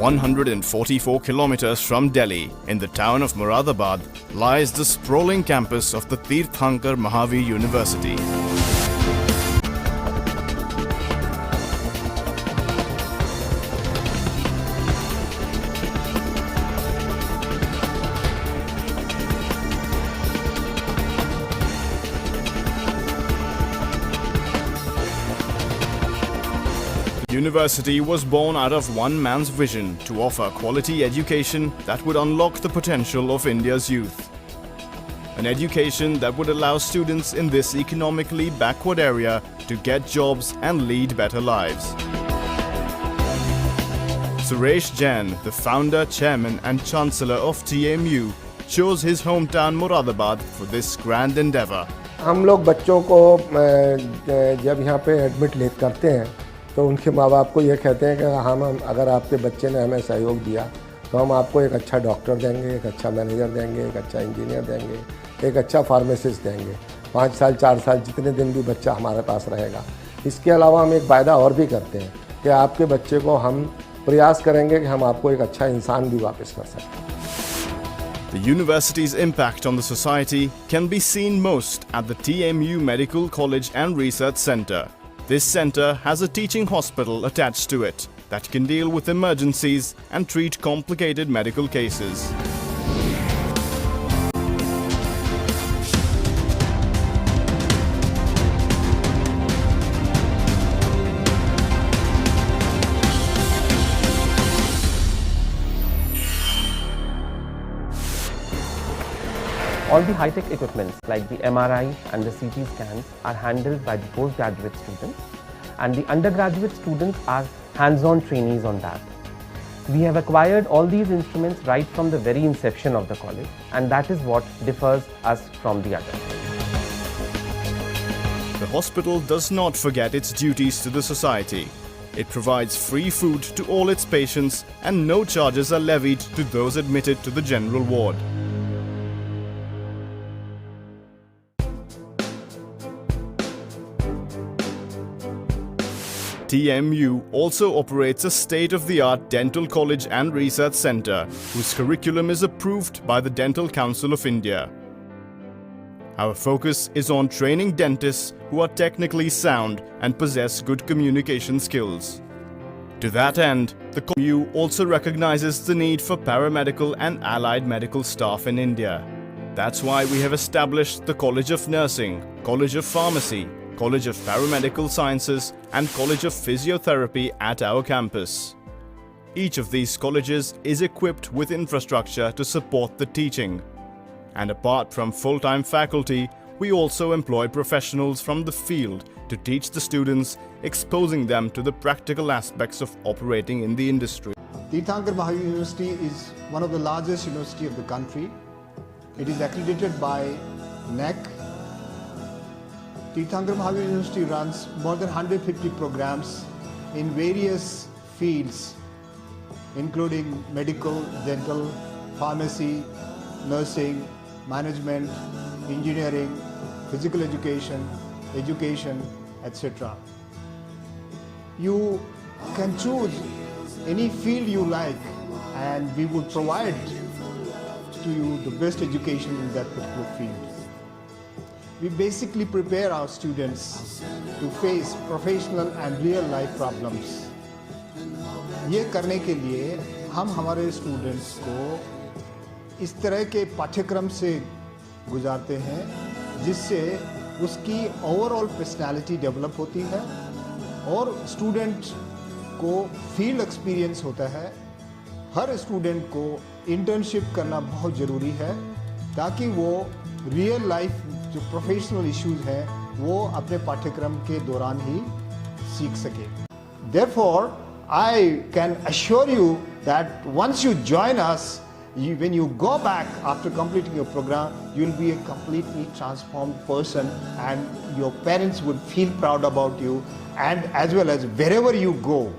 ...144 kilometers from Delhi, in the town of Moradabad, lies the sprawling campus of the Tirthankar Mahavir University. The university was born out of one man's vision to offer quality education that would unlock the potential of India's youth. An education that would allow students in this economically backward area to get jobs and lead better lives. Suresh Jain, the founder, chairman and chancellor of TMU, chose his hometown Moradabad for this grand endeavor. हम लोग बच्चों को जब यहाँ पे admit करते हैं तो उनके माँ बाप को ये कहते हैं कि हम अगर आपके बच्चे ने हमें सहयोग दिया तो हम आपको एक अच्छा डॉक्टर देंगे, एक अच्छा मैनेजर देंगे, एक अच्छा इंजीनियर देंगे, एक अच्छा फार्मासिस्ट देंगे। 5 साल 4 साल जितने दिन भी बच्चा हमारे पास रहेगा। इसके अलावा हम एक वायदा और भी करते हैं कि आपके बच्चे को हम प्रयास करेंगे कि हम आपको एक अच्छा इंसान भी वापस कर सकें। The university's impact on the society can be seen most at the TMU Medical College and Research Centre. This centre has a teaching hospital attached to it that can deal with emergencies and treat complicated medical cases. All the high-tech equipments like the MRI and the CT scans are handled by the postgraduate students, and the undergraduate students are hands-on trainees on that. We have acquired all these instruments right from the very inception of the college, and that is what differs us from the others. The hospital does not forget its duties to the society. It provides free food to all its patients, and no charges are levied to those admitted to the general ward. TMU also operates a state-of-the-art dental college and research centre, whose curriculum is approved by the Dental Council of India. Our focus is on training dentists who are technically sound and possess good communication skills. To that end, the TMU also recognizes the need for paramedical and allied medical staff in India. That's why we have established the College of Nursing, College of Pharmacy, College of Paramedical Sciences and College of Physiotherapy at our campus. Each of these colleges is equipped with infrastructure to support the teaching. And apart from full-time faculty, we also employ professionals from the field to teach the students, exposing them to the practical aspects of operating in the industry. Tirthankar Mahavir University is one of the largest universities of the country. It is accredited by NAC. Tirthankar Mahavir University runs more than 150 programs in various fields, including medical, dental, pharmacy, nursing, management, engineering, physical education, etc. You can choose any field you like, and we would provide to you the best education in that particular field. We basically prepare our students to face professional and real life problems. ये करने के लिए हम हमारे students को इस तरह के पाठ्यक्रम से गुजारते हैं जिससे उसकी ओवरऑल पर्सनालिटी डेवलप होती है और स्टूडेंट को फील्ड एक्सपीरियंस होता है। हर स्टूडेंट को इंटर्नशिप करना बहुत ज़रूरी है ताकि वो रियल लाइफ जो प्रोफेशनल इश्यूज हैं वो अपने पाठ्यक्रम के दौरान ही सीख सके। Therefore, I can assure you that once you join us, when you go back after completing your program, you will be a completely transformed person, and your parents would feel proud about you. And as well as wherever you go,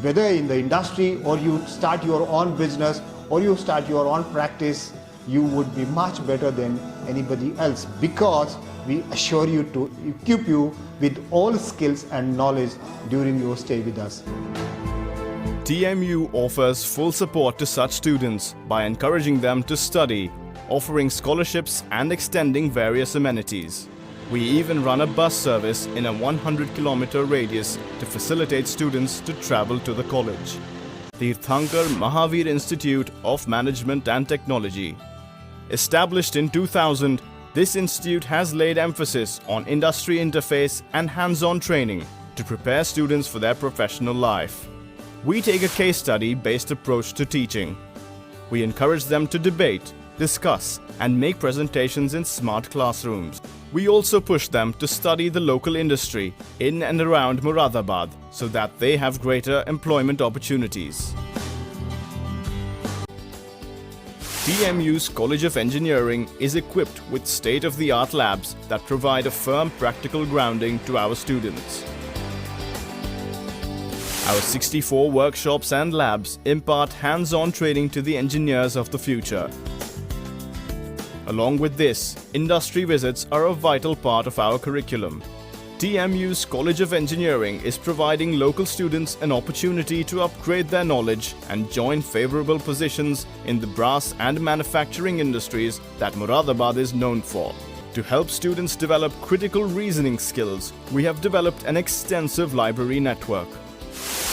whether in the industry or you start your own business or you start your own practice, you would be much better than anybody else, because we assure you to equip you with all skills and knowledge during your stay with us. TMU offers full support to such students by encouraging them to study, offering scholarships and extending various amenities. We even run a bus service in a 100-kilometer radius to facilitate students to travel to the college. Tirthankar Mahavir Institute of Management and Technology. Established in 2000, this institute has laid emphasis on industry interface and hands-on training to prepare students for their professional life. We take a case study-based approach to teaching. We encourage them to debate, discuss, and make presentations in smart classrooms. We also push them to study the local industry in and around Moradabad so that they have greater employment opportunities. TMU's College of Engineering is equipped with state-of-the-art labs that provide a firm practical grounding to our students. Our 64 workshops and labs impart hands-on training to the engineers of the future. Along with this, industry visits are a vital part of our curriculum. TMU's College of Engineering is providing local students an opportunity to upgrade their knowledge and join favorable positions in the brass and manufacturing industries that Moradabad is known for. To help students develop critical reasoning skills, we have developed an extensive library network.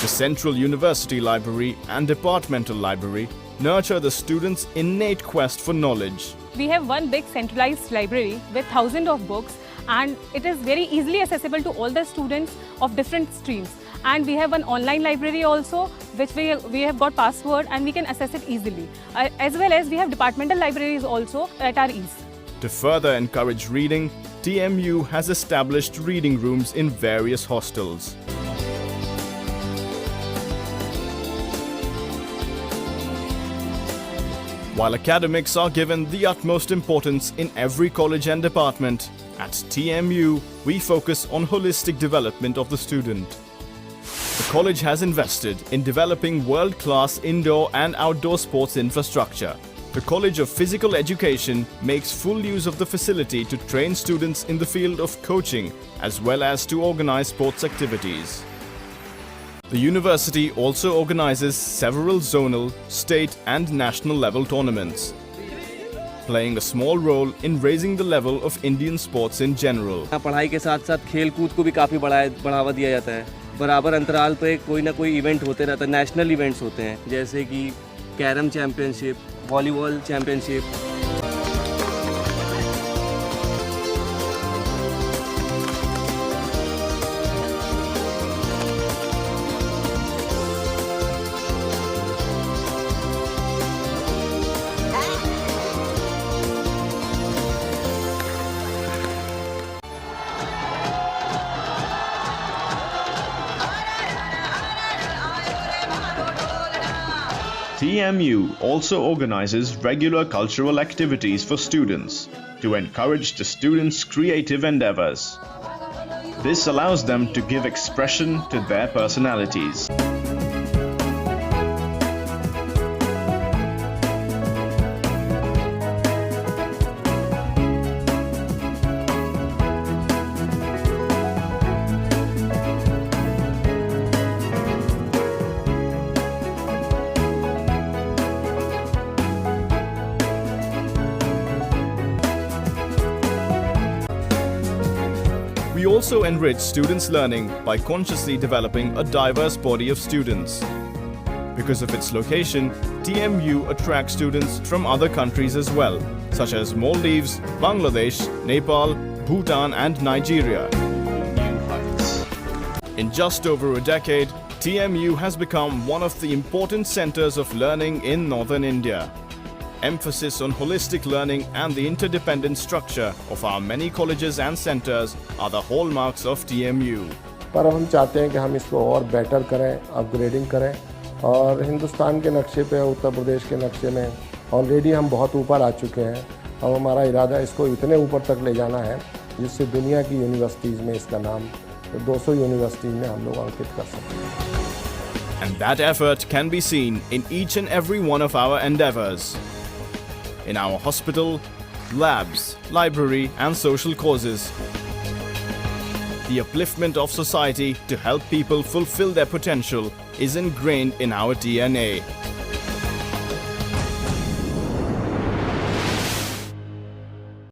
The Central University Library and Departmental Library nurture the students' innate quest for knowledge. We have one big centralized library with thousands of books, and it is very easily accessible to all the students of different streams. And we have an online library also, which we have got password and we can access it easily. As well as we have departmental libraries also at our ease. To further encourage reading, TMU has established reading rooms in various hostels. While academics are given the utmost importance in every college and department, at TMU we focus on holistic development of the student. The college has invested in developing world-class indoor and outdoor sports infrastructure. The College of Physical Education makes full use of the facility to train students in the field of coaching as well as to organize sports activities. The university also organizes several zonal, state and national level tournaments, playing a small role in raising the level of Indian sports in general. पढ़ाई के साथ साथ खेल कूद को भी काफ़ी बढ़ावा दिया जाता है। बराबर अंतराल पे कोई ना कोई इवेंट होते रहता है, नेशनल इवेंट्स होते हैं, जैसे कि carrom championship, volleyball championship. TMU also organizes regular cultural activities for students to encourage the students' creative endeavors. This allows them to give expression to their personalities. We also enrich students' learning by consciously developing a diverse body of students. Because of its location, TMU attracts students from other countries as well, such as Maldives, Bangladesh, Nepal, Bhutan and Nigeria. In just over a decade, TMU has become one of the important centers of learning in northern India. Emphasis on holistic learning and the interdependent structure of our many colleges and centers are the hallmarks of TMU. पर अब हम चाहते हैं कि हम इसको और better करें, अपग्रेडिंग करें, और हिंदुस्तान के नक्शे पे, उत्तर प्रदेश के नक्शे में ऑलरेडी हम बहुत ऊपर आ चुके हैं। अब हमारा इरादा इसको इतने ऊपर तक ले जाना है जिससे दुनिया की यूनिवर्सिटीज़ में इसका नाम 200 यूनिवर्सिटीज़ में हम लोग अंकित कर सकें। And that effort can be seen in each and every one of our endeavors. In our hospital, labs, library and social causes. The upliftment of society to help people fulfill their potential is ingrained in our DNA.